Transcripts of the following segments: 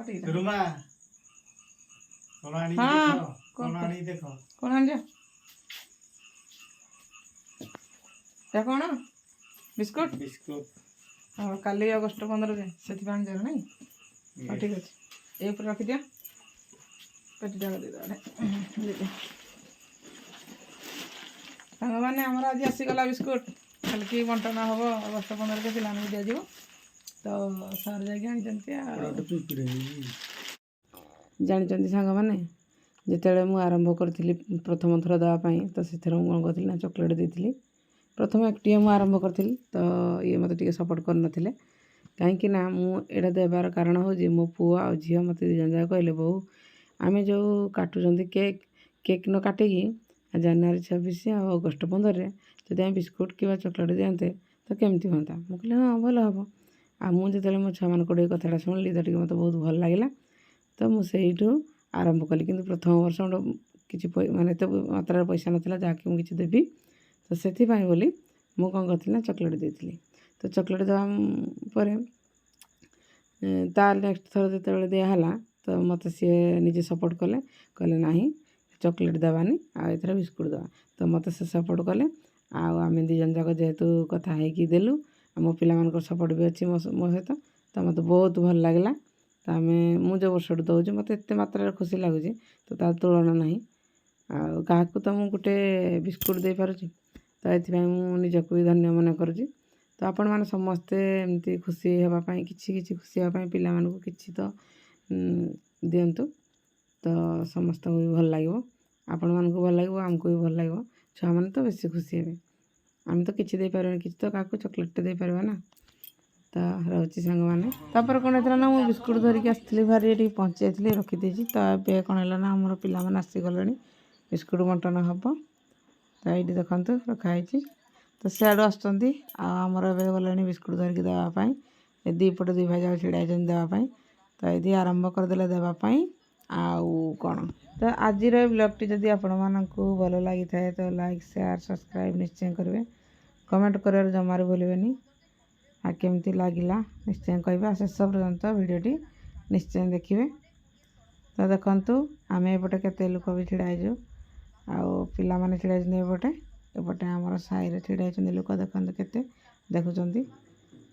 ଟିକେ रुमा कोण आनी हाँ, देखो कोण आनी देखो कौन आन जा कौन बिस्कुट बिस्कुट हाँ काली अगस्ट 15 जाए से आनी नहीं हाँ ठीक अच्छे ये ऊपर रखी दिया पेटी टाक दे सांग मैंने आमर आज आसीगला बिस्कुट कल की बंटन हम अगस्ट 15 के पिलाने दिज्व तो सार जाके जानते सांग मैंने जिते मुझे आरंभ करी प्रथम थर देवाई तो से कौन करी ना चॉकलेट देती प्रथम एकटे मुझे आरंभ करी तो ये मत सपोर्ट करन कहीं मुझे देवार कारण हूँ मो पु आ झी मत दिजन जाक कहले बो आम जो काटुं केक केक न काटिकी जनवरी 26 और अगस्ट 15 जब आम बिस्कुट कि चॉकलेट दिखते तो केमती हाँ मुझे हाँ भल हम आ मुझे मो छुआ मान कथा शुणिली तो मत बहुत भल लगे तो मुझे आरंभ कली कि प्रथम वर्ष किसी माने तो मात्रा पैसा नाला जहाँकि मुझे देवी तो से बोली मुझे कौन करी ना चॉकलेट देती तो चॉकलेट देवा तार नेक्स्ट थर जो दिहला तो मत सी निजे सपोर्ट कले कहले ना चॉकलेट देवानी आर बिस्कुट देवा तो मत से सपोर्ट कले आम दिजन जाक जेहेतु कथा देलु मो पिला सपोर्ट भी अच्छी मो सहित तो मत बहुत भल लगे तो आम मुझे वर्ष दौर मत एत मात्रा खुशी लगुच तो तार तुलना ना क्या तो मुझे गोटे बिस्कुट दे पारुची तो ये निजक भी धन्य मन करुँच तो आपण मैंने समस्ते एमती खुशी हाँपाई कि खुशी हाँपाई पिला मानक कि तो दिंतु तो समस्त को भी भल लगे आपण मानक भल लगे आमको भी भल लगे छुआ मैंने तो बेसी खुशी हे आम तो किसी दे पारे कि तो क्या चॉकलेट दे पार ना तो रोचे सांग मैंने तापर कौन होता ना मुझे बिस्कुट धरिकी आसती भारी ये पहुँची जाती रखीदे तो ये कौन है ना आमर पाने आसीगले बिस्कुट बंटन हम तो ये देखु रखाई तो सियाड़ू आमर ए गले बिस्कुट धरिकी देवाई दीपटे दुई भाई जाक छिड़ा देवाई तो ये आरंभ करदे देवाई आउ कौन तो आज ब्लॉगटी जदि आपण मानक भल लगी थाए तो लाइक शेयर सब्सक्राइब निश्चय करेंगे कमेंट कर जमार भूलें आ केमती लगिला निश्चय कह शेष पर्यंत भिडटी निश्चय देखिए तो देखु आम एपटे केते लोक भी छिड़ाइजु आउ पिला माने छिड़ाइछन्ति एपटे एपटे आमर साई छिड़ाइछन्ति लोक देखते केते देखुछन्ति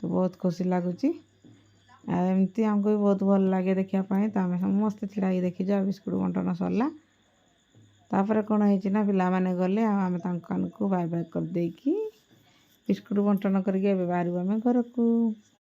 तो बहुत खुशी लगुच एमती आमको भी बहुत भल लगे देखापी तो आम समस्त छिड़ा देखी जा बिस्कुट बंटन सरला तापर कौन है पिला माने गले आम बाय बाय कर देकी बिस्कुट बंटन करके बाहर आम घर को।